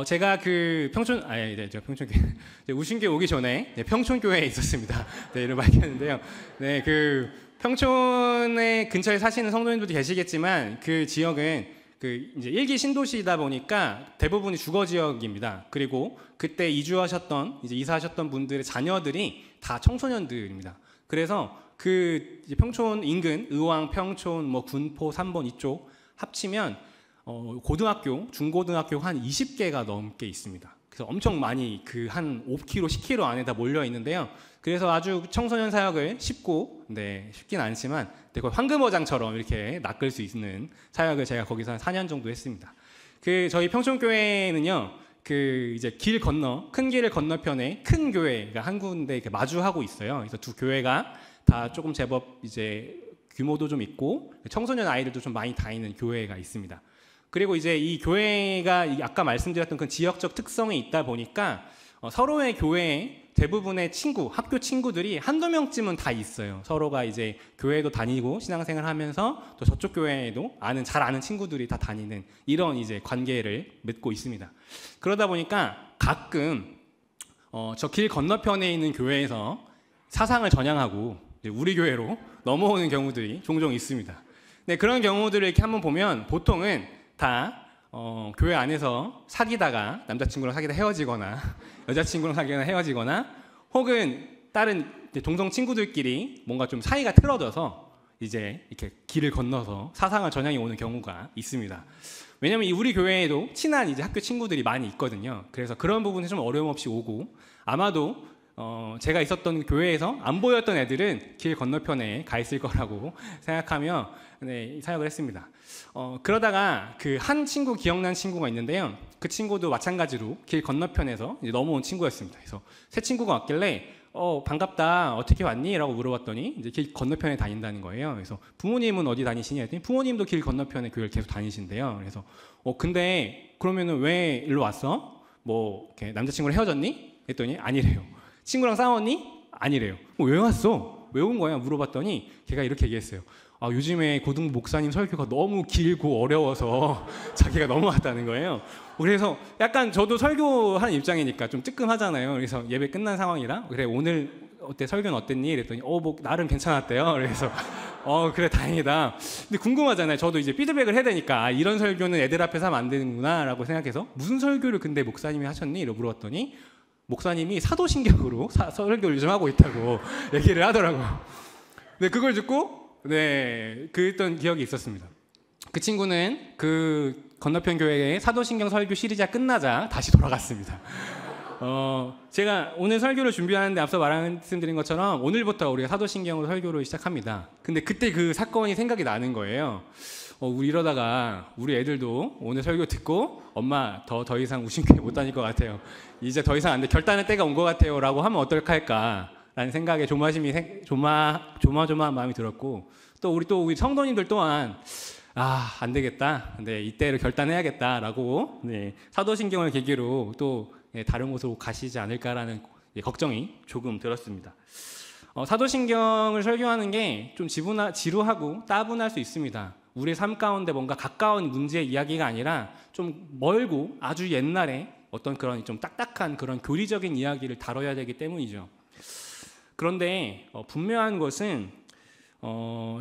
제가 그 평촌, 저 평촌교회, 우신교회 오기 전에 평촌교회에 있었습니다. 네, 이름 밝혔는데요. 네, 그 평촌의 근처에 사시는 성도님들도 계시겠지만 그 지역은 그 이제 일기 신도시이다 보니까 대부분이 주거 지역입니다. 그리고 그때 이사하셨던 분들의 자녀들이 다 청소년들입니다. 그래서 그 평촌 인근 의왕, 평촌, 뭐 군포, 삼본 이쪽 합치면 고등학교, 중고등학교 한 20개가 넘게 있습니다. 그래서 엄청 많이 그 한 5km, 10km 안에 다 몰려 있는데요. 그래서 아주 청소년 사역을 쉽긴 않지만 거의 황금어장처럼 이렇게 낚을 수 있는 사역을 제가 거기서 한 4년 정도 했습니다. 그 저희 평촌교회는요, 그 이제 큰 길을 건너편에 큰 교회가 한 군데 이렇게 마주하고 있어요. 그래서 두 교회가 다 조금 제법 이제 규모도 좀 있고 청소년 아이들도 좀 많이 다니는 교회가 있습니다. 그리고 이제 이 교회가 아까 말씀드렸던 그 지역적 특성이 있다 보니까 서로의 교회에 대부분의 학교 친구들이 한두 명쯤은 다 있어요. 서로가 이제 교회도 다니고 신앙생활 하면서 또 저쪽 교회에도 잘 아는 친구들이 다 다니는 이런 이제 관계를 맺고 있습니다. 그러다 보니까 가끔 저 길 건너편에 있는 교회에서 사상을 전향하고 우리 교회로 넘어오는 경우들이 종종 있습니다. 네, 그런 경우들을 이렇게 한번 보면 보통은 다 교회 안에서 남자친구랑 사귀다 헤어지거나 여자친구랑 사귀거나 헤어지거나 혹은 다른 동성 친구들끼리 뭔가 좀 사이가 틀어져서 이제 이렇게 길을 건너서 사상을 전향해 오는 경우가 있습니다. 왜냐하면 우리 교회에도 친한 이제 학교 친구들이 많이 있거든요. 그래서 그런 부분에 좀 어려움 없이 오고 아마도 제가 있었던 교회에서 안 보였던 애들은 길 건너편에 가 있을 거라고 생각하며 사역을 했습니다. 그러다가 그 한 친구 기억난 친구가 있는데요. 그 친구도 마찬가지로 길 건너편에서 이제 넘어온 친구였습니다. 그래서 새 친구가 왔길래 반갑다, 어떻게 왔니? 라고 물어봤더니 이제 길 건너편에 다닌다는 거예요. 그래서 부모님은 어디 다니시냐 했더니 부모님도 길 건너편에 교회를 계속 다니신대요. 그래서 근데 그러면은 왜 일로 왔어? 뭐 남자친구랑 헤어졌니? 했더니 아니래요. 친구랑 싸웠니? 아니래요. 왜 왔어? 왜 온 거야? 물어봤더니 걔가 이렇게 얘기했어요. 요즘에 고등 목사님 설교가 너무 길고 어려워서 자기가 넘어왔다는 거예요. 그래서 약간 저도 설교하는 입장이니까 좀 뜨끔하잖아요. 그래서 예배 끝난 상황이라 그래 오늘 어때 설교는 어땠니? 그랬더니 뭐 나름 괜찮았대요. 그래서 그래 다행이다. 근데 궁금하잖아요. 저도 이제 피드백을 해야 되니까 이런 설교는 애들 앞에서 하면 안 되는구나라고 생각해서 무슨 설교를 근데 목사님이 하셨니? 이러고 물어봤더니 목사님이 사도신경으로 설교를 요즘 하고 있다고 얘기를 하더라고요. 네, 그걸 듣고 그랬던 기억이 있었습니다. 그 친구는 그 건너편 교회에 사도신경 설교 시리즈가 끝나자 다시 돌아갔습니다. 제가 오늘 설교를 준비하는데 앞서 말씀드린 것처럼 오늘부터 우리가 사도신경으로 설교를 시작합니다. 근데 그때 그 사건이 생각이 나는 거예요. 우리 이러다가 우리 애들도 오늘 설교 듣고 엄마 더 이상 우신교회 못 다닐 것 같아요. 이제 더 이상 안 돼. 결단의 때가 온 것 같아요. 라고 하면 어떨까 할까라는 생각에 조마조마한 마음이 들었고 또 우리 성도님들 또한 안 되겠다. 네, 이때를 결단해야겠다라고 사도신경을 계기로 또 다른 곳으로 가시지 않을까라는 걱정이 조금 들었습니다. 사도신경을 설교하는 게 좀 지루하고 따분할 수 있습니다. 우리의 삶 가운데 뭔가 가까운 문제의 이야기가 아니라 좀 멀고 아주 옛날에 어떤 그런 좀 딱딱한 그런 교리적인 이야기를 다뤄야 되기 때문이죠. 그런데 분명한 것은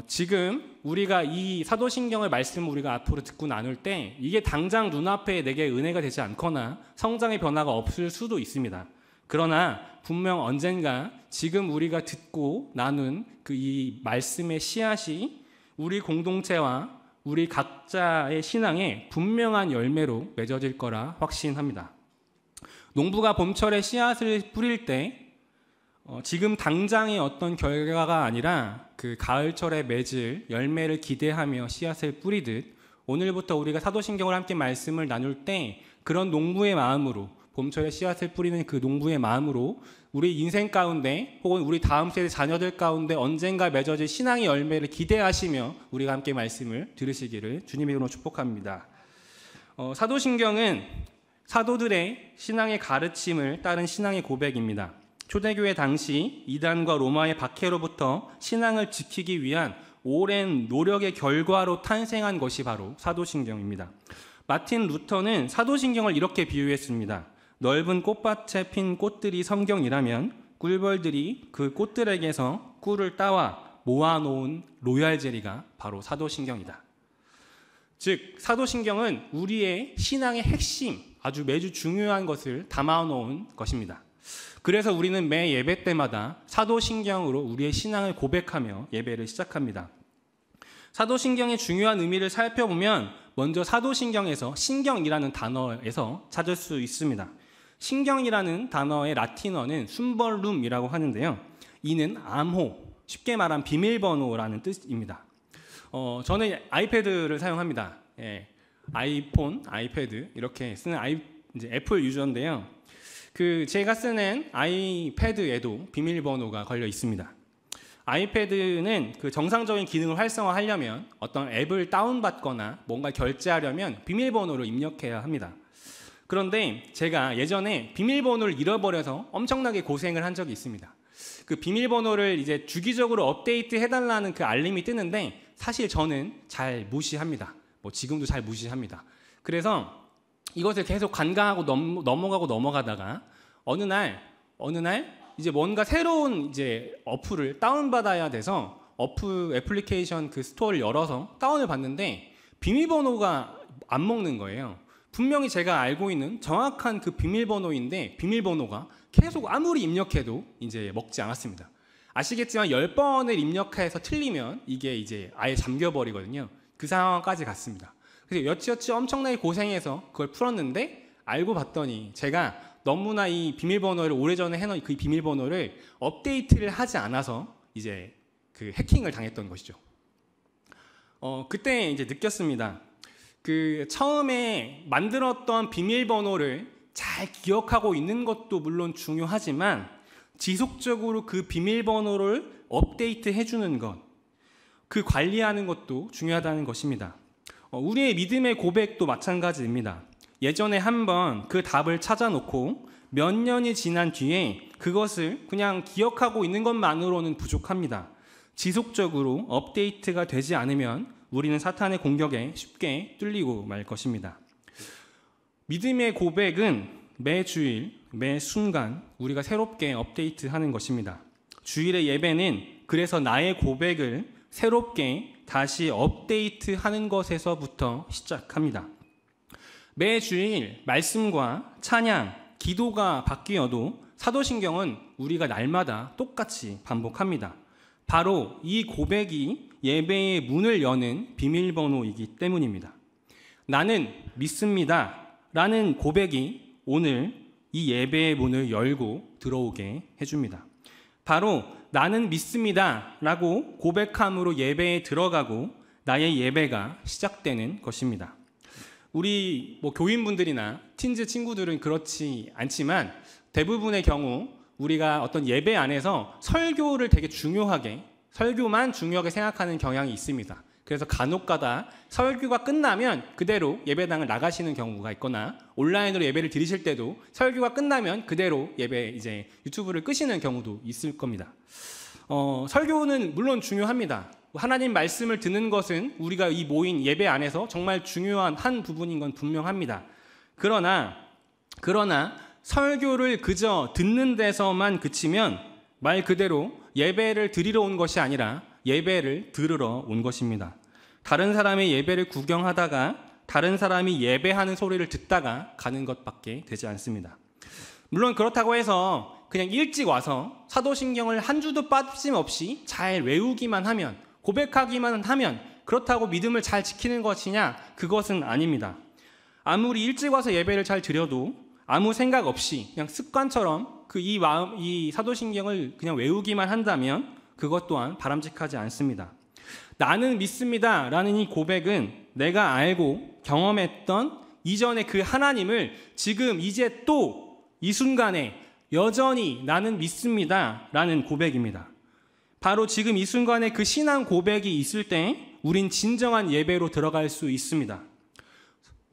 지금 우리가 이 사도신경의 말씀을 우리가 앞으로 듣고 나눌 때 이게 당장 눈앞에 내게 은혜가 되지 않거나 성장의 변화가 없을 수도 있습니다. 그러나 분명 언젠가 지금 우리가 듣고 나눈 이 말씀의 씨앗이 우리 공동체와 우리 각자의 신앙에 분명한 열매로 맺어질 거라 확신합니다. 농부가 봄철에 씨앗을 뿌릴 때 지금 당장의 어떤 결과가 아니라 그 가을철에 맺을 열매를 기대하며 씨앗을 뿌리듯 오늘부터 우리가 사도신경을 함께 말씀을 나눌 때 그런 농부의 마음으로 봄철에 씨앗을 뿌리는 그 농부의 마음으로 우리 인생 가운데 혹은 우리 다음 세대 자녀들 가운데 언젠가 맺어질 신앙의 열매를 기대하시며 우리가 함께 말씀을 들으시기를 주님의 이름으로 축복합니다. 사도신경은 사도들의 신앙의 가르침을 따른 신앙의 고백입니다. 초대교회 당시 이단과 로마의 박해로부터 신앙을 지키기 위한 오랜 노력의 결과로 탄생한 것이 바로 사도신경입니다. 마틴 루터는 사도신경을 이렇게 비유했습니다. 넓은 꽃밭에 핀 꽃들이 성경이라면 꿀벌들이 그 꽃들에게서 꿀을 따와 모아놓은 로얄 젤리가 바로 사도신경이다. 즉 사도신경은 우리의 신앙의 핵심, 아주 매주 중요한 것을 담아놓은 것입니다. 그래서 우리는 매 예배 때마다 사도신경으로 우리의 신앙을 고백하며 예배를 시작합니다. 사도신경의 중요한 의미를 살펴보면 먼저 사도신경에서 신경이라는 단어에서 찾을 수 있습니다. 신경이라는 단어의 라틴어는 숨벌룸이라고 하는데요. 이는 암호, 쉽게 말하면 비밀번호라는 뜻입니다. 저는 아이패드를 사용합니다. 예, 아이폰, 아이패드 이렇게 쓰는 이제 애플 유저인데요. 제가 쓰는 아이패드에도 비밀번호가 걸려 있습니다. 아이패드는 정상적인 기능을 활성화하려면 어떤 앱을 다운받거나 뭔가 결제하려면 비밀번호를 입력해야 합니다. 그런데 제가 예전에 비밀번호를 잃어버려서 엄청나게 고생을 한 적이 있습니다. 그 비밀번호를 이제 주기적으로 업데이트 해달라는 그 알림이 뜨는데 사실 저는 잘 무시합니다. 지금도 잘 무시합니다. 그래서 이것을 계속 간과하고 넘어가다가 어느 날 이제 뭔가 새로운 이제 어플을 다운받아야 돼서 애플리케이션 그 스토어를 열어서 다운을 받는데 비밀번호가 안 먹는 거예요. 분명히 제가 알고 있는 정확한 그 비밀번호인데 비밀번호가 계속 아무리 입력해도 이제 먹지 않았습니다. 아시겠지만 10번을 입력해서 틀리면 이게 이제 아예 잠겨버리거든요. 그 상황까지 갔습니다. 그래서 여치여치 엄청나게 고생해서 그걸 풀었는데 알고 봤더니 제가 너무나 이 비밀번호를 오래전에 해놓은 그 비밀번호를 업데이트를 하지 않아서 이제 그 해킹을 당했던 것이죠. 그때 이제 느꼈습니다. 처음에 만들었던 비밀번호를 잘 기억하고 있는 것도 물론 중요하지만 지속적으로 그 비밀번호를 업데이트 해주는 것, 그 관리하는 것도 중요하다는 것입니다. 우리의 믿음의 고백도 마찬가지입니다. 예전에 한번 그 답을 찾아놓고 몇 년이 지난 뒤에 그것을 그냥 기억하고 있는 것만으로는 부족합니다. 지속적으로 업데이트가 되지 않으면 우리는 사탄의 공격에 쉽게 뚫리고 말 것입니다. 믿음의 고백은 매 주일, 매 순간 우리가 새롭게 업데이트하는 것입니다. 주일의 예배는 그래서 나의 고백을 새롭게 다시 업데이트하는 것에서부터 시작합니다. 매 주일 말씀과 찬양, 기도가 바뀌어도 사도신경은 우리가 날마다 똑같이 반복합니다. 바로 이 고백이 예배의 문을 여는 비밀번호이기 때문입니다. 나는 믿습니다 라는 고백이 오늘 이 예배의 문을 열고 들어오게 해줍니다. 바로 나는 믿습니다 라고 고백함으로 예배에 들어가고 나의 예배가 시작되는 것입니다. 우리 교인분들이나 틴즈 친구들은 그렇지 않지만 대부분의 경우 우리가 어떤 예배 안에서 설교를 되게 설교만 중요하게 생각하는 경향이 있습니다. 그래서 간혹가다 설교가 끝나면 그대로 예배당을 나가시는 경우가 있거나 온라인으로 예배를 드리실 때도 설교가 끝나면 그대로 예배 이제 유튜브를 끄시는 경우도 있을 겁니다. 설교는 물론 중요합니다. 하나님 말씀을 듣는 것은 우리가 이 모인 예배 안에서 정말 중요한 한 부분인 건 분명합니다. 그러나 설교를 그저 듣는 데서만 그치면 말 그대로 예배를 드리러 온 것이 아니라 예배를 들으러 온 것입니다. 다른 사람의 예배를 구경하다가 다른 사람이 예배하는 소리를 듣다가 가는 것밖에 되지 않습니다. 물론 그렇다고 해서 그냥 일찍 와서 사도신경을 한 주도 빠짐없이 잘 외우기만 하면, 고백하기만 하면 그렇다고 믿음을 잘 지키는 것이냐? 그것은 아닙니다. 아무리 일찍 와서 예배를 잘 드려도 아무 생각 없이 그냥 습관처럼 이 사도신경을 그냥 외우기만 한다면 그것 또한 바람직하지 않습니다. 나는 믿습니다 라는 이 고백은 내가 알고 경험했던 이전의 그 하나님을 지금 이제 또 이 순간에 여전히 나는 믿습니다 라는 고백입니다. 바로 지금 이 순간에 그 신앙 고백이 있을 때 우린 진정한 예배로 들어갈 수 있습니다.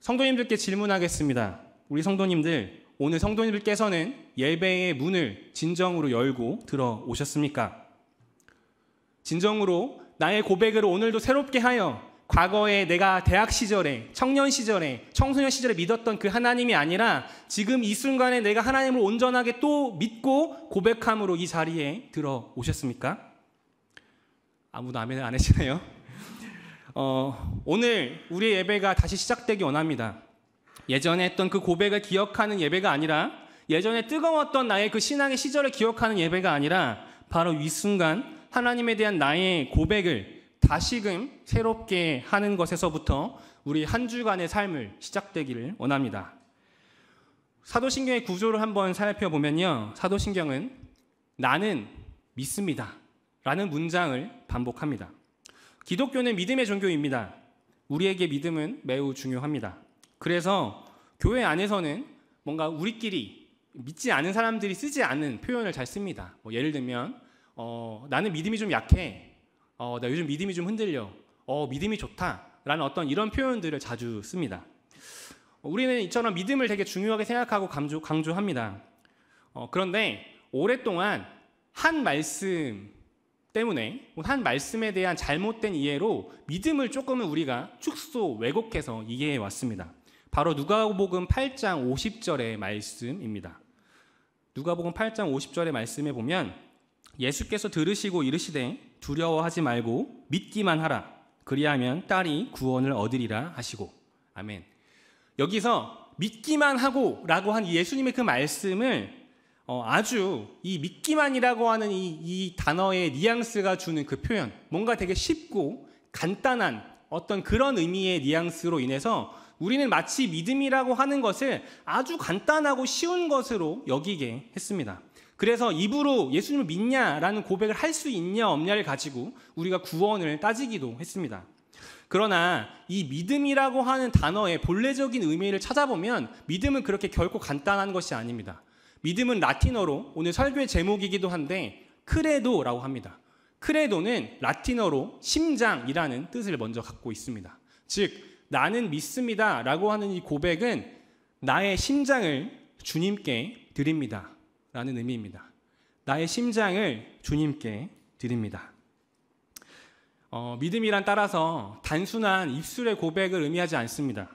성도님들께 질문하겠습니다. 우리 성도님들, 오늘 성도님들께서는 예배의 문을 진정으로 열고 들어오셨습니까? 진정으로 나의 고백을 오늘도 새롭게 하여 과거에 내가 대학 시절에, 청년 시절에, 청소년 시절에 믿었던 그 하나님이 아니라 지금 이 순간에 내가 하나님을 온전하게 또 믿고 고백함으로 이 자리에 들어오셨습니까? 아무도 아멘 안 하시나요? 오늘 우리의 예배가 다시 시작되기 원합니다. 예전에 했던 그 고백을 기억하는 예배가 아니라, 예전에 뜨거웠던 나의 그 신앙의 시절을 기억하는 예배가 아니라, 바로 이 순간 하나님에 대한 나의 고백을 다시금 새롭게 하는 것에서부터 우리 한 주간의 삶을 시작되기를 원합니다. 사도신경의 구조를 한번 살펴보면요, 사도신경은 나는 믿습니다 라는 문장을 반복합니다. 기독교는 믿음의 종교입니다. 우리에게 믿음은 매우 중요합니다. 그래서 교회 안에서는 뭔가 우리끼리 믿지 않은 사람들이 쓰지 않은 표현을 잘 씁니다. 예를 들면 나는 믿음이 좀 약해, 나 요즘 믿음이 좀 흔들려, 믿음이 좋다 라는 어떤 이런 표현들을 자주 씁니다. 우리는 이처럼 믿음을 되게 중요하게 생각하고 강조합니다. 그런데 오랫동안 한 말씀 때문에, 한 말씀에 대한 잘못된 이해로 믿음을 조금은 우리가 축소, 왜곡해서 이해해 왔습니다. 바로 누가복음 8장 50절의 말씀입니다. 누가복음 8장 50절의 말씀에 보면 예수께서 들으시고 이르시되 두려워하지 말고 믿기만 하라. 그리하면 딸이 구원을 얻으리라 하시고. 아멘. 여기서 믿기만 하고 라고 한 예수님의 그 말씀을 아주 이 믿기만이라고 하는 이 단어의 뉘앙스가 주는 그 표현, 뭔가 되게 쉽고 간단한 어떤 그런 의미의 뉘앙스로 인해서 우리는 마치 믿음이라고 하는 것을 아주 간단하고 쉬운 것으로 여기게 했습니다. 그래서 입으로 예수님을 믿냐라는 고백을 할 수 있냐 없냐를 가지고 우리가 구원을 따지기도 했습니다. 그러나 이 믿음이라고 하는 단어의 본래적인 의미를 찾아보면 믿음은 그렇게 결코 간단한 것이 아닙니다. 믿음은 라틴어로 오늘 설교의 제목이기도 한데 크레도라고 합니다. 크레도는 라틴어로 심장이라는 뜻을 먼저 갖고 있습니다. 즉 나는 믿습니다 라고 하는 이 고백은 나의 심장을 주님께 드립니다 라는 의미입니다. 나의 심장을 주님께 드립니다. 믿음이란 따라서 단순한 입술의 고백을 의미하지 않습니다.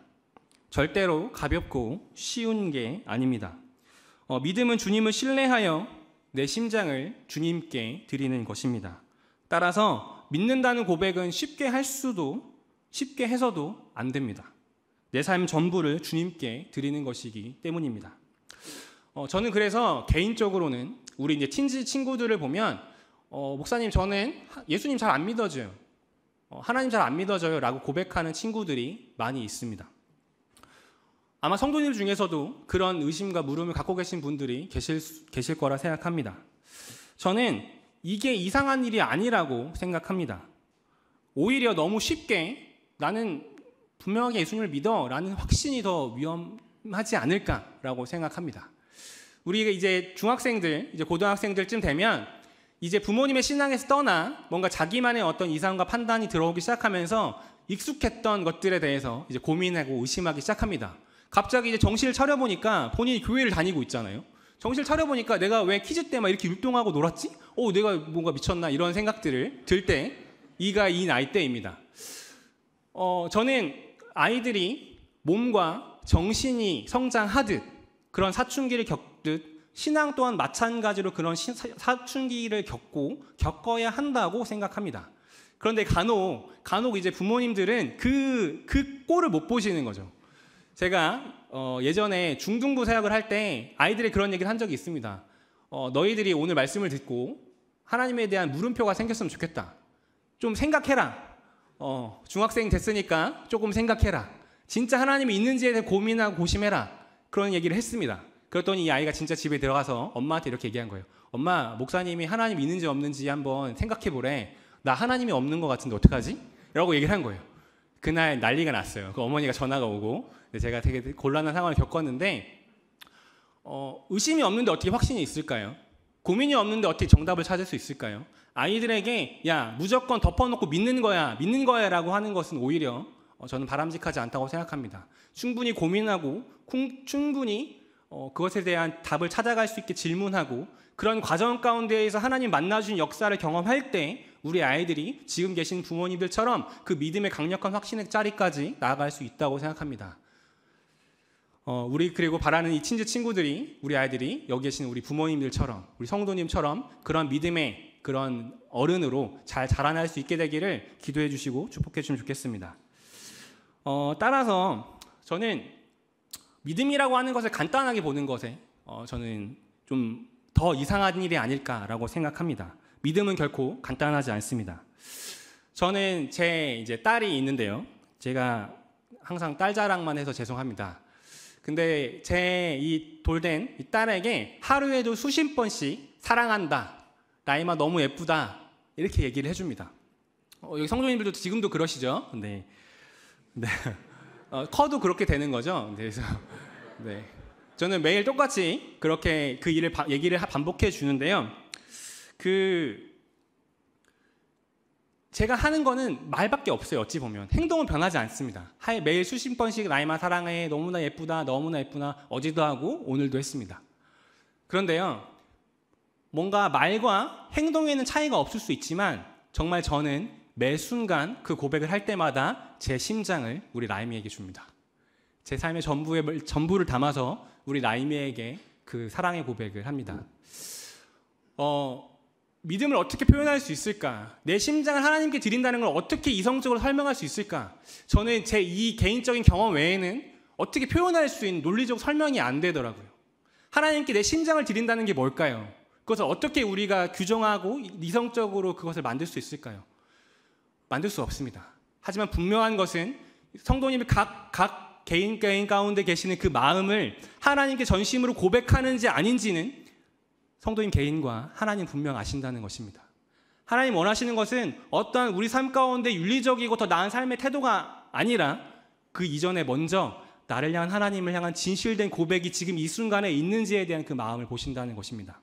절대로 가볍고 쉬운 게 아닙니다. 믿음은 주님을 신뢰하여 내 심장을 주님께 드리는 것입니다. 따라서 믿는다는 고백은 쉽게 해서도 안 됩니다. 내 삶 전부를 주님께 드리는 것이기 때문입니다. 저는 그래서 개인적으로는 우리 이제 친지 친구들을 보면 목사님 저는 예수님 잘 안 믿어져요. 하나님 잘 안 믿어져요 라고 고백하는 친구들이 많이 있습니다. 아마 성도님 중에서도 그런 의심과 물음을 갖고 계신 분들이 계실 거라 생각합니다. 저는 이게 이상한 일이 아니라고 생각합니다. 오히려 너무 쉽게 나는 분명하게 예수님을 믿어 라는 확신이 더 위험하지 않을까라고 생각합니다. 우리가 이제 중학생들, 이제 고등학생들쯤 되면 이제 부모님의 신앙에서 떠나 뭔가 자기만의 어떤 이상과 판단이 들어오기 시작하면서 익숙했던 것들에 대해서 이제 고민하고 의심하기 시작합니다. 갑자기 이제 정신을 차려보니까 본인이 교회를 다니고 있잖아요. 정신을 차려보니까 내가 왜 퀴즈 때 막 이렇게 율동하고 놀았지? 내가 뭔가 미쳤나? 이런 생각들을 들 때 이가 이 나이대입니다. 저는 아이들이 몸과 정신이 성장하듯 그런 사춘기를 겪듯 신앙 또한 마찬가지로 그런 사춘기를 겪어야 한다고 생각합니다. 그런데 간혹 이제 부모님들은 그 꼴을 못 보시는 거죠. 제가 예전에 중등부 사역을 할 때 아이들이 그런 얘기를 한 적이 있습니다. 너희들이 오늘 말씀을 듣고 하나님에 대한 물음표가 생겼으면 좋겠다. 좀 생각해라. 중학생 됐으니까 조금 생각해라. 진짜 하나님이 있는지에 대해 고민하고 고심해라. 그런 얘기를 했습니다. 그랬더니 이 아이가 진짜 집에 들어가서 엄마한테 이렇게 얘기한 거예요. 엄마, 목사님이 하나님 있는지 없는지 한번 생각해보래. 나 하나님이 없는 것 같은데 어떡하지? 라고 얘기를 한 거예요. 그날 난리가 났어요. 그 어머니가 전화가 오고 제가 되게 곤란한 상황을 겪었는데 의심이 없는데 어떻게 확신이 있을까요? 고민이 없는데 어떻게 정답을 찾을 수 있을까요? 아이들에게 야 무조건 덮어놓고 믿는 거야 라고 하는 것은 오히려 저는 바람직하지 않다고 생각합니다. 충분히 고민하고 충분히 그것에 대한 답을 찾아갈 수 있게 질문하고 그런 과정 가운데에서 하나님 만나주신 역사를 경험할 때 우리 아이들이 지금 계신 부모님들처럼 그 믿음의 강력한 확신의 자리까지 나아갈 수 있다고 생각합니다. 우리 그리고 바라는 이 친구들이, 우리 아이들이 여기 계신 우리 부모님들처럼, 우리 성도님처럼 그런 믿음의 그런 어른으로 잘 자라날 수 있게 되기를 기도해 주시고 축복해 주시면 좋겠습니다. 따라서 저는 믿음이라고 하는 것을 간단하게 보는 것에 저는 좀 더 이상한 일이 아닐까라고 생각합니다. 믿음은 결코 간단하지 않습니다. 저는 제 이제 딸이 있는데요. 제가 항상 딸 자랑만 해서 죄송합니다. 근데 제 이 돌된 이 딸에게 하루에도 수십 번씩 사랑한다, 라임아 너무 예쁘다 이렇게 얘기를 해줍니다. 여기 성도님들도 지금도 그러시죠? 네. 커도 그렇게 되는 거죠. 그래서 네. 저는 매일 똑같이 그렇게 그 얘기를 반복해 주는데요. 제가 하는 거는 말밖에 없어요. 어찌 보면 행동은 변하지 않습니다. 매일 수십 번씩 라임아 사랑해, 너무나 예쁘다, 너무나 예쁘나 어제도 하고 오늘도 했습니다. 그런데요, 뭔가 말과 행동에는 차이가 없을 수 있지만 정말 저는 매 순간 그 고백을 할 때마다 제 심장을 우리 라임이에게 줍니다. 제 삶의 전부를 담아서 우리 라임이에게 그 사랑의 고백을 합니다. 믿음을 어떻게 표현할 수 있을까? 내 심장을 하나님께 드린다는 걸 어떻게 이성적으로 설명할 수 있을까? 저는 제 이 개인적인 경험 외에는 어떻게 표현할 수 있는 논리적 설명이 안 되더라고요. 하나님께 내 심장을 드린다는 게 뭘까요? 그것을 어떻게 우리가 규정하고 이성적으로 그것을 만들 수 있을까요? 만들 수 없습니다. 하지만 분명한 것은 성도님이 각 개인 가운데 계시는 그 마음을 하나님께 전심으로 고백하는지 아닌지는 성도님 개인과 하나님 분명 아신다는 것입니다. 하나님 원하시는 것은 어떠한 우리 삶 가운데 윤리적이고 더 나은 삶의 태도가 아니라 그 이전에 먼저 나를 향한 하나님을 향한 진실된 고백이 지금 이 순간에 있는지에 대한 그 마음을 보신다는 것입니다.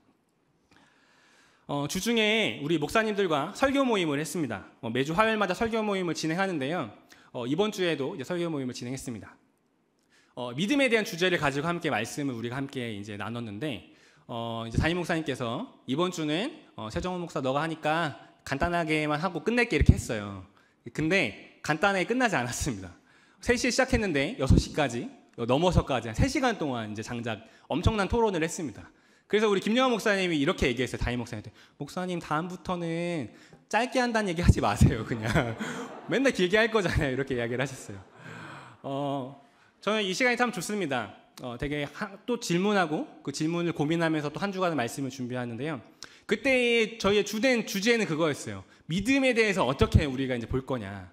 주중에 우리 목사님들과 설교 모임을 했습니다. 매주 화요일마다 설교 모임을 진행하는데요. 이번 주에도 이제 설교 모임을 진행했습니다. 믿음에 대한 주제를 가지고 함께 말씀을 우리가 함께 이제 나눴는데, 이제 담임 목사님께서 이번 주는 세정원 목사 너가 하니까 간단하게만 하고 끝낼게 이렇게 했어요. 근데 간단하게 끝나지 않았습니다. 3시에 시작했는데 6시까지 넘어서까지 한 3시간 동안 이제 장작 엄청난 토론을 했습니다. 그래서 우리 김영환 목사님이 이렇게 얘기했어요. 담임 목사님한테, 목사님 다음부터는 짧게 한다는 얘기 하지 마세요. 그냥 맨날 길게 할 거잖아요. 이렇게 이야기를 하셨어요. 저는 이 시간이 참 좋습니다. 되게 또 질문하고 그 질문을 고민하면서 또 한 주간의 말씀을 준비하는데요. 그때 저희의 주된 주제는 그거였어요. 믿음에 대해서 어떻게 우리가 이제 볼 거냐.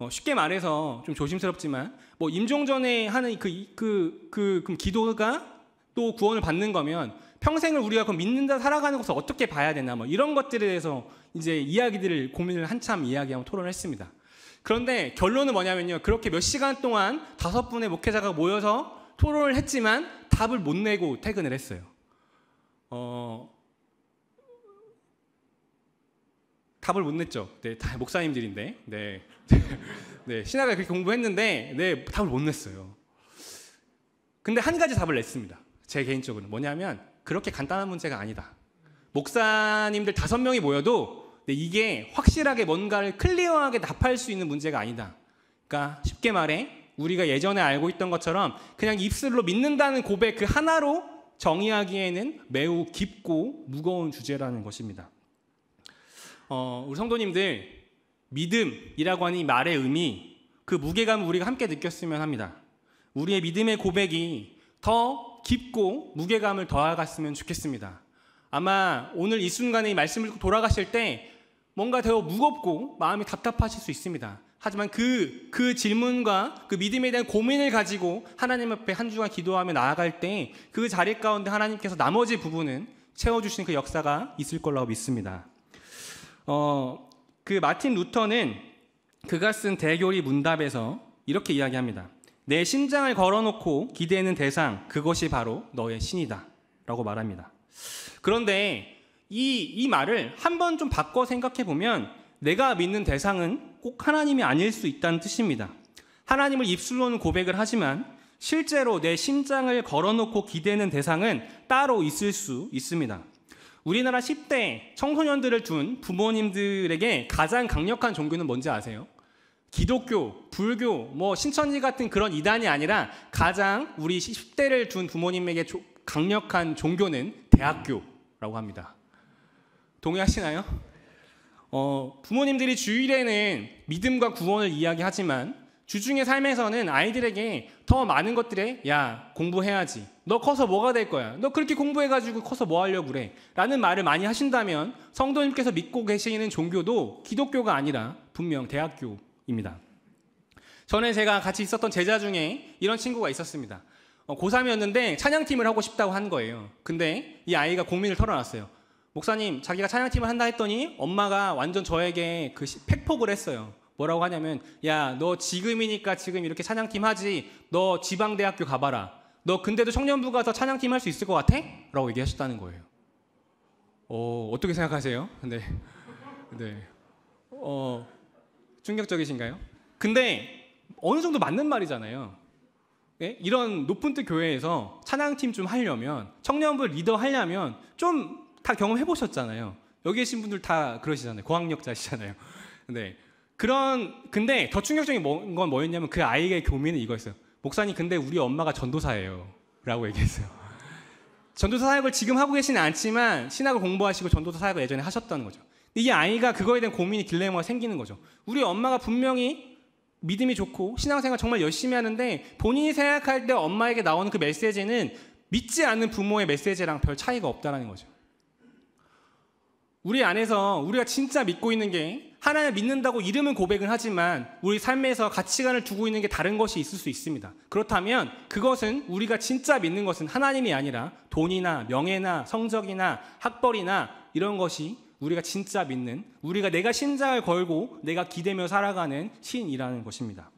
쉽게 말해서 좀 조심스럽지만 뭐 임종 전에 하는 그 기도가 또 구원을 받는 거면 평생을 우리가 그 믿는다 살아가는 것을 어떻게 봐야 되나 뭐 이런 것들에 대해서 이제 이야기들을 고민을 한참 이야기하고 토론을 했습니다. 그런데 결론은 뭐냐면요. 그렇게 몇 시간 동안 5분의 목회자가 모여서 토론을 했지만 답을 못 내고 퇴근을 했어요. 답을 못 냈죠. 네, 다 목사님들인데. 네. 네, 신학을 그렇게 공부했는데 네, 답을 못 냈어요. 근데 한 가지 답을 냈습니다. 제 개인적으로는 뭐냐면 그렇게 간단한 문제가 아니다. 목사님들 5명이 모여도 이게 확실하게 뭔가를 클리어하게 답할 수 있는 문제가 아니다. 그러니까 쉽게 말해 우리가 예전에 알고 있던 것처럼 그냥 입술로 믿는다는 고백 그 하나로 정의하기에는 매우 깊고 무거운 주제라는 것입니다. 우리 성도님들, 믿음이라고 하는 이 말의 의미, 그 무게감을 우리가 함께 느꼈으면 합니다. 우리의 믿음의 고백이 더 깊고 무게감을 더하갔으면 좋겠습니다. 아마 오늘 이 순간에 이 말씀을 듣고 돌아가실 때 뭔가 더 무겁고 마음이 답답하실 수 있습니다. 하지만 그 질문과 그 믿음에 대한 고민을 가지고 하나님 앞에 한 주간 기도하며 나아갈 때 그 자리 가운데 하나님께서 나머지 부분은 채워주시는 그 역사가 있을 거라고 믿습니다. 그 마틴 루터는 그가 쓴 대교리 문답에서 이렇게 이야기합니다. 내 심장을 걸어놓고 기대는 대상, 그것이 바로 너의 신이다 라고 말합니다. 그런데 이 말을 한번 좀 바꿔 생각해 보면 내가 믿는 대상은 꼭 하나님이 아닐 수 있다는 뜻입니다. 하나님을 입술로는 고백을 하지만 실제로 내 심장을 걸어놓고 기대는 대상은 따로 있을 수 있습니다. 우리나라 10대 청소년들을 둔 부모님들에게 가장 강력한 종교는 뭔지 아세요? 기독교, 불교, 뭐 신천지 같은 그런 이단이 아니라 가장 우리 10대를 둔 부모님에게 강력한 종교는 대학교라고 합니다. 동의하시나요? 부모님들이 주일에는 믿음과 구원을 이야기하지만 주중의 삶에서는 아이들에게 더 많은 것들에 야, 공부해야지. 너 커서 뭐가 될 거야? 너 그렇게 공부해가지고 커서 뭐 하려고 그래? 라는 말을 많이 하신다면 성도님께서 믿고 계시는 종교도 기독교가 아니라 분명 대학교입니다. 전에 제가 같이 있었던 제자 중에 이런 친구가 있었습니다. 고3이었는데 찬양팀을 하고 싶다고 한 거예요. 근데 이 아이가 고민을 털어놨어요. 목사님, 자기가 찬양팀을 한다 했더니 엄마가 완전 저에게 팩폭을 했어요. 뭐라고 하냐면, 야, 너 지금이니까 지금 이렇게 찬양팀 하지. 너 지방대학교 가봐라. 너 근데도 청년부 가서 찬양팀 할 수 있을 것 같아? 라고 얘기하셨다는 거예요. 어떻게 생각하세요? 네. 충격적이신가요? 근데 어느 정도 맞는 말이잖아요. 네? 이런 높은 뜻 교회에서 찬양팀 좀 하려면, 청년부 리더 하려면 좀 다 경험해 보셨잖아요. 여기 계신 분들 다 그러시잖아요. 고학력자시잖아요. 네. 근데 더 충격적인 건 뭐였냐면 그 아이의 고민은 이거였어요. 목사님, 근데 우리 엄마가 전도사예요. 라고 얘기했어요. 전도사 사역을 지금 하고 계시는 않지만 신학을 공부하시고 전도사 사역을 예전에 하셨다는 거죠. 이 아이가 그거에 대한 고민이 딜레마가 생기는 거죠. 우리 엄마가 분명히 믿음이 좋고 신앙생활 정말 열심히 하는데 본인이 생각할 때 엄마에게 나오는 그 메시지는 믿지 않는 부모의 메시지랑 별 차이가 없다는 거죠. 우리 안에서 우리가 진짜 믿고 있는 게 하나님을 믿는다고 이름은 고백은 하지만 우리 삶에서 가치관을 두고 있는 게 다른 것이 있을 수 있습니다. 그렇다면 그것은 우리가 진짜 믿는 것은 하나님이 아니라 돈이나 명예나 성적이나 학벌이나 이런 것이 우리가 진짜 믿는, 우리가 내가 심장을 걸고 내가 기대며 살아가는 신이라는 것입니다.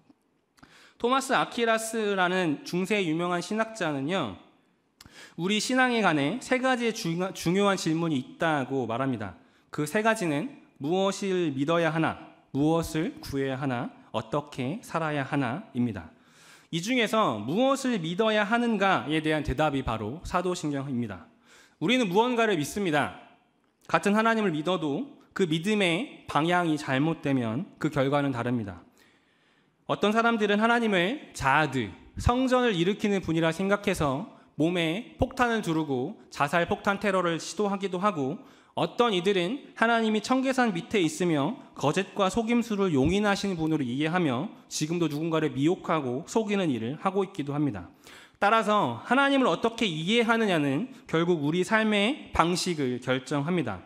토마스 아퀴라스라는 중세 유명한 신학자는요, 우리 신앙에 관해 세 가지의 중요한 질문이 있다고 말합니다. 그 세 가지는 무엇을 믿어야 하나, 무엇을 구해야 하나, 어떻게 살아야 하나입니다. 이 중에서 무엇을 믿어야 하는가에 대한 대답이 바로 사도신경입니다. 우리는 무언가를 믿습니다. 같은 하나님을 믿어도 그 믿음의 방향이 잘못되면 그 결과는 다릅니다. 어떤 사람들은 하나님을 자아드, 성전을 일으키는 분이라 생각해서 몸에 폭탄을 두르고 자살 폭탄 테러를 시도하기도 하고, 어떤 이들은 하나님이 청계산 밑에 있으며 거짓과 속임수를 용인하시는 분으로 이해하며 지금도 누군가를 미혹하고 속이는 일을 하고 있기도 합니다. 따라서 하나님을 어떻게 이해하느냐는 결국 우리 삶의 방식을 결정합니다.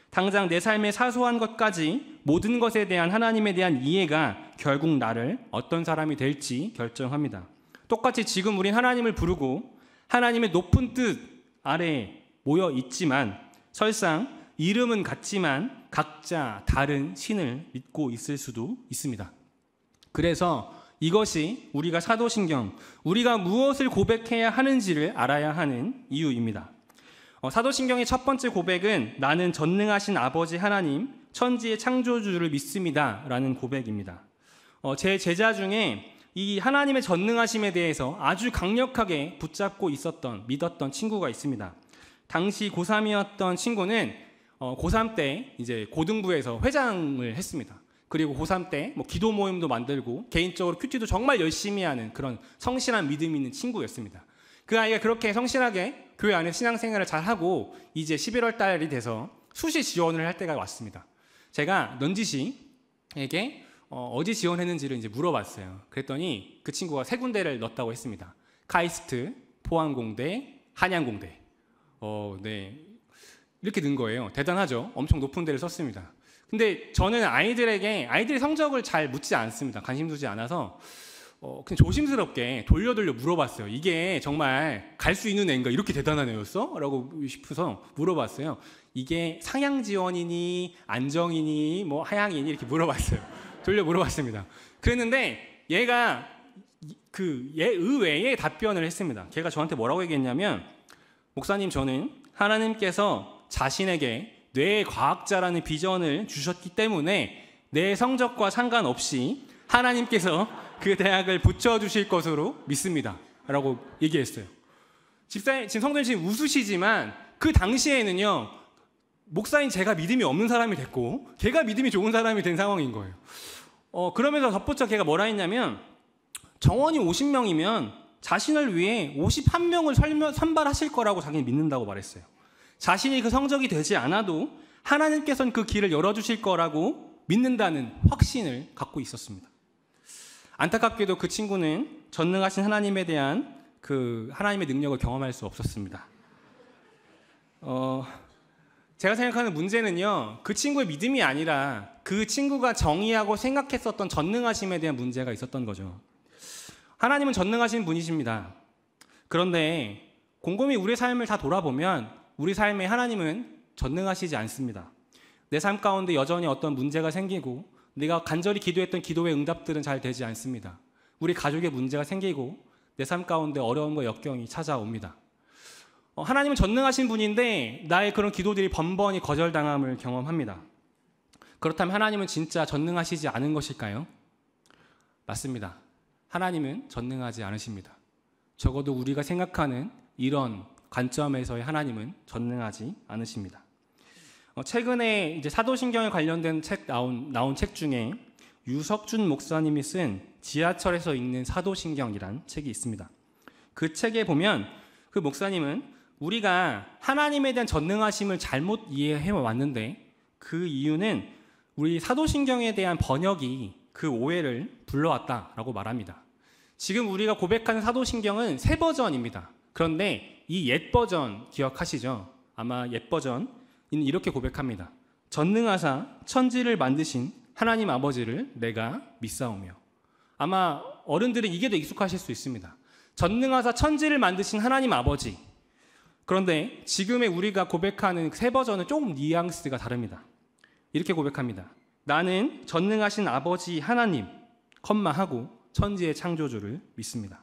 당장 내 삶의 사소한 것까지 모든 것에 대한 하나님에 대한 이해가 결국 나를 어떤 사람이 될지 결정합니다. 똑같이 지금 우린 하나님을 부르고 하나님의 높은 뜻 아래에 모여 있지만 설상 이름은 같지만 각자 다른 신을 믿고 있을 수도 있습니다. 그래서 이것이 우리가 사도신경, 우리가 무엇을 고백해야 하는지를 알아야 하는 이유입니다. 사도신경의 첫 번째 고백은 나는 전능하신 아버지 하나님, 천지의 창조주를 믿습니다 라는 고백입니다. 제 제자 중에 이 하나님의 전능하심에 대해서 아주 강력하게 붙잡고 믿었던 친구가 있습니다. 당시 고3이었던 친구는 고3 때 이제 고등부에서 회장을 했습니다. 그리고 고3 때 뭐 기도 모임도 만들고 개인적으로 큐티도 정말 열심히 하는 그런 성실한 믿음이 있는 친구였습니다. 그 아이가 그렇게 성실하게 교회 안에 신앙생활을 잘하고 이제 11월 달이 돼서 수시 지원을 할 때가 왔습니다. 제가 넌지시에게 어디 지원했는지를 이제 물어봤어요. 그랬더니 그 친구가 세 군데를 넣었다고 했습니다. 카이스트, 포항공대, 한양공대. 네. 이렇게 는 거예요. 대단하죠? 엄청 높은 데를 썼습니다. 근데 저는 아이들이 성적을 잘 묻지 않습니다. 관심 두지 않아서 그냥 조심스럽게 돌려 물어봤어요. 이게 정말 갈 수 있는 애인가? 이렇게 대단한 애였어? 라고 싶어서 물어봤어요. 이게 상향 지원이니 안정이니 뭐 하향이니 이렇게 물어봤어요. 돌려 물어봤습니다. 그랬는데 얘가 의외의 답변을 했습니다. 걔가 저한테 뭐라고 얘기했냐면, 목사님, 저는 하나님께서 자신에게 뇌 과학자라는 비전을 주셨기 때문에 내 성적과 상관없이 하나님께서 그 대학을 붙여주실 것으로 믿습니다 라고 얘기했어요. 지금 성도님 지금 웃으시지만 그 당시에는요, 목사인 제가 믿음이 없는 사람이 됐고 걔가 믿음이 좋은 사람이 된 상황인 거예요. 그러면서 덧붙여 걔가 뭐라 했냐면 정원이 50명이면 자신을 위해 51명을 선발하실 거라고 자기는 믿는다고 말했어요. 자신이 그 성적이 되지 않아도 하나님께서는 그 길을 열어주실 거라고 믿는다는 확신을 갖고 있었습니다. 안타깝게도 그 친구는 전능하신 하나님에 대한 그 하나님의 능력을 경험할 수 없었습니다. 제가 생각하는 문제는요, 그 친구의 믿음이 아니라 그 친구가 정의하고 생각했었던 전능하심에 대한 문제가 있었던 거죠. 하나님은 전능하신 분이십니다. 그런데 곰곰이 우리의 삶을 다 돌아보면 우리 삶에 하나님은 전능하시지 않습니다. 내 삶 가운데 여전히 어떤 문제가 생기고 내가 간절히 기도했던 기도의 응답들은 잘 되지 않습니다. 우리 가족의 문제가 생기고 내 삶 가운데 어려움과 역경이 찾아옵니다. 하나님은 전능하신 분인데 나의 그런 기도들이 번번이 거절당함을 경험합니다. 그렇다면 하나님은 진짜 전능하시지 않은 것일까요? 맞습니다. 하나님은 전능하지 않으십니다. 적어도 우리가 생각하는 이런 관점에서의 하나님은 전능하지 않으십니다. 최근에 이제 사도신경에 관련된 책 나온 책 중에 유석준 목사님이 쓴 지하철에서 읽는 사도신경이란 책이 있습니다. 그 책에 보면 그 목사님은 우리가 하나님에 대한 전능하심을 잘못 이해해 왔는데 그 이유는 우리 사도신경에 대한 번역이 그 오해를 불러왔다라고 말합니다. 지금 우리가 고백하는 사도신경은 새 버전입니다. 그런데 이 옛 버전 기억하시죠? 아마 옛 버전은 이렇게 고백합니다. 전능하사 천지를 만드신 하나님 아버지를 내가 믿사오며. 아마 어른들은 이게 더 익숙하실 수 있습니다. 전능하사 천지를 만드신 하나님 아버지. 그런데 지금의 우리가 고백하는 새 버전은 조금 뉘앙스가 다릅니다. 이렇게 고백합니다. 나는 전능하신 아버지 하나님, 하고 천지의 창조주를 믿습니다.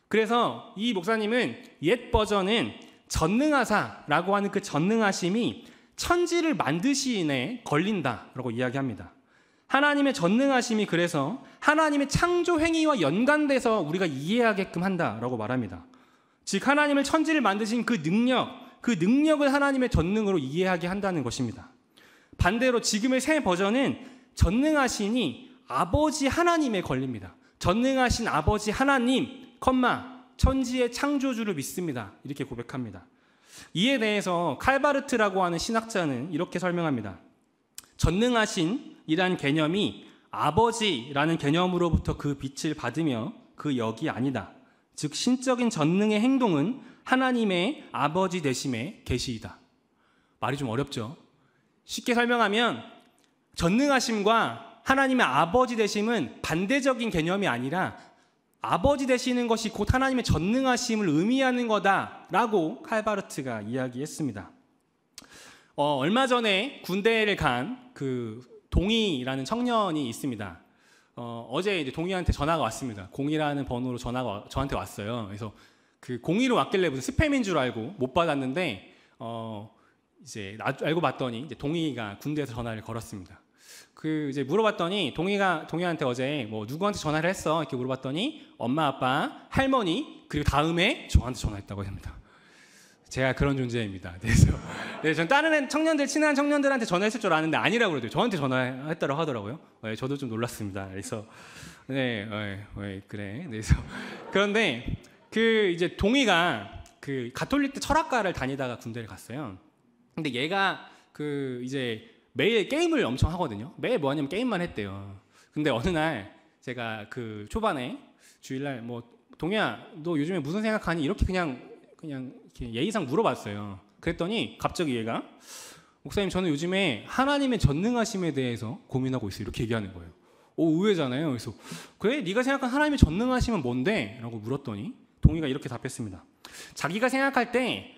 그래서 이 목사님은 옛 버전은 전능하사라고 하는 그 전능하심이 천지를 만드시인에 걸린다라고 이야기합니다. 하나님의 전능하심이 그래서 하나님의 창조 행위와 연관돼서 우리가 이해하게끔 한다라고 말합니다. 즉 하나님을 천지를 만드신 그 능력을 하나님의 전능으로 이해하게 한다는 것입니다. 반대로 지금의 새 버전은 전능하시니 아버지 하나님에 걸립니다. 전능하신 아버지 하나님, 천지의 창조주를 믿습니다. 이렇게 고백합니다. 이에 대해서 칼바르트라고 하는 신학자는 이렇게 설명합니다. 전능하신이란 개념이 아버지라는 개념으로부터 그 빛을 받으며 그 역이 아니다. 즉 신적인 전능의 행동은 하나님의 아버지 되심의 계시이다. 말이 좀 어렵죠? 쉽게 설명하면 전능하심과 하나님의 아버지 되심은 반대적인 개념이 아니라 아버지 되시는 것이 곧 하나님의 전능하심을 의미하는 거다라고 칼바르트가 이야기했습니다. 얼마 전에 군대를 간 그 동희라는 청년이 있습니다. 어제 이제 동희한테 전화가 왔습니다. 0이라는 번호로 전화가 저한테 왔어요. 그래서 그 02로 왔길래 무슨 스팸인 줄 알고 못 받았는데 이제 알고 봤더니 이제 동희가 군대에서 전화를 걸었습니다. 그 이제 물어봤더니 동희한테 어제 뭐 누구한테 전화를 했어 이렇게 물어봤더니 엄마, 아빠, 할머니 그리고 다음에 저한테 전화했다고 합니다. 제가 그런 존재입니다. 그래서 전 다른 친한 청년들한테 전화했을 줄 아는데 아니라고 그러더라고요. 저한테 전화했다고 하더라고요. 저도 좀 놀랐습니다. 그래서 그래. 그래서 그런데 그 이제 동희가 그 가톨릭 철학과를 다니다가 군대를 갔어요. 근데 얘가 그 이제 매일 게임을 엄청 하거든요. 매일 뭐 하냐면 게임만 했대요. 근데 어느 날 제가 그 초반에 주일날 뭐 동희야 너 요즘에 무슨 생각하니? 이렇게 그냥 이렇게 예의상 물어봤어요. 그랬더니 갑자기 얘가 목사님 저는 요즘에 하나님의 전능하심에 대해서 고민하고 있어요. 이렇게 얘기하는 거예요. 의외잖아요. 그래서 그래? 네가 생각한 하나님의 전능하심은 뭔데? 라고 물었더니 동희가 이렇게 답했습니다. 자기가 생각할 때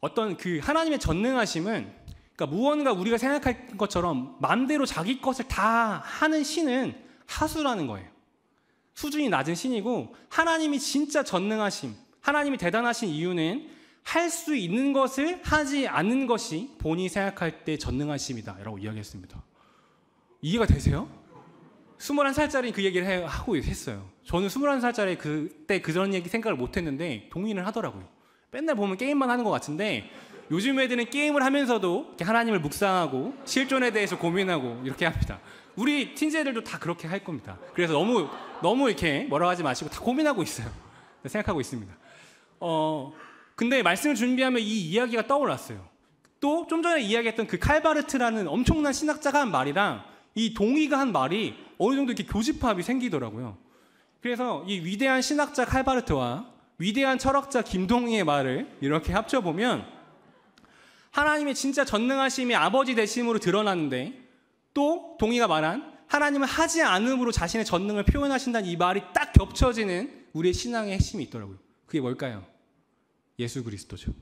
어떤 그 하나님의 전능하심은 그러니까 무언가 우리가 생각할 것처럼 마음대로 자기 것을 다 하는 신은 하수라는 거예요. 수준이 낮은 신이고 하나님이 진짜 전능하심, 하나님이 대단하신 이유는 할 수 있는 것을 하지 않는 것이 본인이 생각할 때 전능하심이다 라고 이야기했습니다. 이해가 되세요? 21살짜리 그 얘기를 하고 했어요. 저는 21살짜리 그때 그런 얘기 생각을 못했는데 동의를 하더라고요. 맨날 보면 게임만 하는 것 같은데 요즘 애들은 게임을 하면서도 이렇게 하나님을 묵상하고 실존에 대해서 고민하고 이렇게 합니다. 우리 틴제들도 다 그렇게 할 겁니다. 그래서 너무 이렇게 뭐라고 하지 마시고 다 고민하고 있어요. 생각하고 있습니다. 근데 말씀을 준비하면 이 이야기가 떠올랐어요. 또 좀 전에 이야기했던 그 칼바르트라는 엄청난 신학자가 한 말이랑 이 동의가 한 말이 어느 정도 이렇게 교집합이 생기더라고요. 그래서 이 위대한 신학자 칼바르트와 위대한 철학자 김동희의 말을 이렇게 합쳐보면 하나님의 진짜 전능하심이 아버지 되심으로 드러나는데 또 동희가 말한 하나님은 하지 않음으로 자신의 전능을 표현하신다는 이 말이 딱 겹쳐지는 우리의 신앙의 핵심이 있더라고요. 그게 뭘까요? 예수 그리스도죠.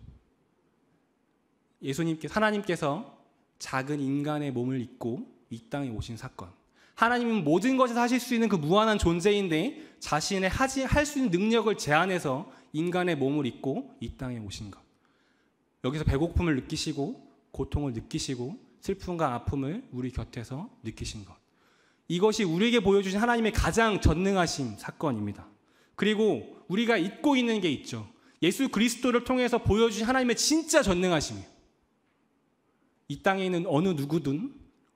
하나님께서 작은 인간의 몸을 입고 이 땅에 오신 사건. 하나님은 모든 것을 하실 수 있는 그 무한한 존재인데 자신의 할 수 있는 능력을 제한해서 인간의 몸을 입고 이 땅에 오신 것. 여기서 배고픔을 느끼시고 고통을 느끼시고 슬픔과 아픔을 우리 곁에서 느끼신 것. 이것이 우리에게 보여주신 하나님의 가장 전능하신 사건입니다. 그리고 우리가 잊고 있는 게 있죠. 예수 그리스도를 통해서 보여주신 하나님의 진짜 전능하심이에요. 이 땅에 있는 어느 누구든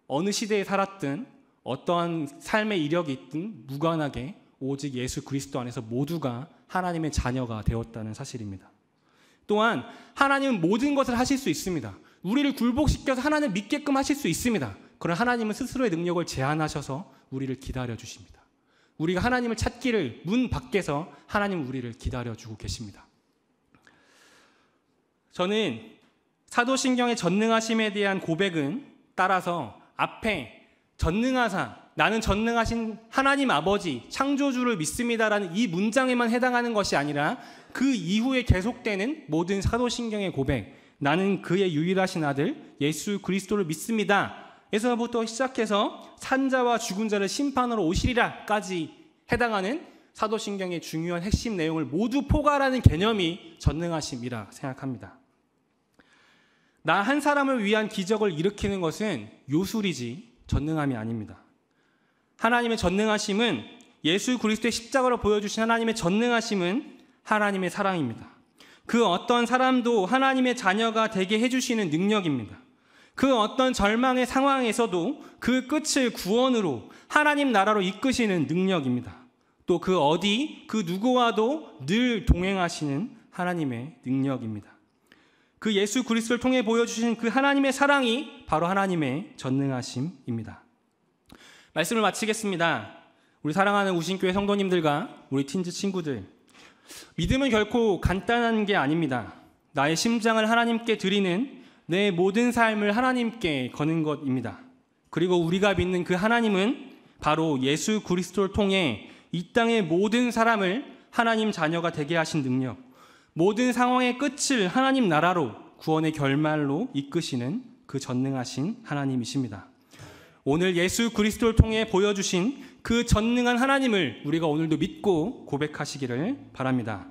어느 시대에 살았든 어떠한 삶의 이력이 있든 무관하게 오직 예수 그리스도 안에서 모두가 하나님의 자녀가 되었다는 사실입니다. 또한 하나님은 모든 것을 하실 수 있습니다. 우리를 굴복시켜서 하나님을 믿게끔 하실 수 있습니다. 그러나 하나님은 스스로의 능력을 제한하셔서 우리를 기다려주십니다. 우리가 하나님을 찾기를 문 밖에서 하나님은 우리를 기다려주고 계십니다. 저는 사도신경의 전능하심에 대한 고백은 따라서 앞에 전능하사, 나는 전능하신 하나님 아버지 창조주를 믿습니다라는 이 문장에만 해당하는 것이 아니라 그 이후에 계속되는 모든 사도신경의 고백, 나는 그의 유일하신 아들 예수 그리스도를 믿습니다 에서부터 시작해서 산자와 죽은 자를 심판하러 오시리라까지 해당하는 사도신경의 중요한 핵심 내용을 모두 포괄하는 개념이 전능하심이라 생각합니다. 나 한 사람을 위한 기적을 일으키는 것은 요술이지 전능함이 아닙니다. 하나님의 전능하심은 예수 그리스도의 십자가로 보여주신 하나님의 전능하심은 하나님의 사랑입니다. 그 어떤 사람도 하나님의 자녀가 되게 해주시는 능력입니다. 그 어떤 절망의 상황에서도 그 끝을 구원으로 하나님 나라로 이끄시는 능력입니다. 또 그 누구와도 늘 동행하시는 하나님의 능력입니다. 그 예수 그리스도를 통해 보여주신 그 하나님의 사랑이 바로 하나님의 전능하심입니다. 말씀을 마치겠습니다. 우리 사랑하는 우신교회 성도님들과 우리 틴즈 친구들, 믿음은 결코 간단한 게 아닙니다. 나의 심장을 하나님께 드리는 내 모든 삶을 하나님께 거는 것입니다. 그리고 우리가 믿는 그 하나님은 바로 예수 그리스도를 통해 이 땅의 모든 사람을 하나님 자녀가 되게 하신 능력, 모든 상황의 끝을 하나님 나라로 구원의 결말로 이끄시는 그 전능하신 하나님이십니다. 오늘 예수 그리스도를 통해 보여주신 그 전능한 하나님을 우리가 오늘도 믿고 고백하시기를 바랍니다.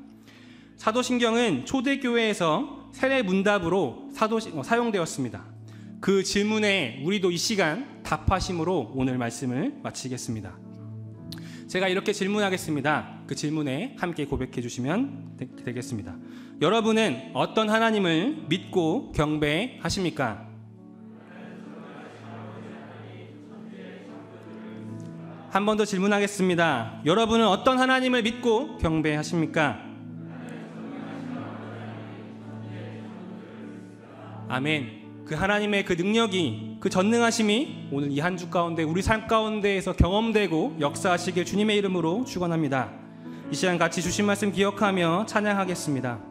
사도신경은 초대교회에서 세례문답으로 사용되었습니다. 그 질문에 우리도 이 시간 답하심으로 오늘 말씀을 마치겠습니다. 제가 이렇게 질문하겠습니다. 그 질문에 함께 고백해 주시면 되겠습니다. 여러분은 어떤 하나님을 믿고 경배하십니까? 한 번 더 질문하겠습니다. 여러분은 어떤 하나님을 믿고 경배하십니까? 아멘. 그 하나님의 그 능력이, 그 전능하심이 오늘 이 한 주 가운데 우리 삶 가운데에서 경험되고 역사하시길 주님의 이름으로 축원합니다. 이 시간 같이 주신 말씀 기억하며 찬양하겠습니다.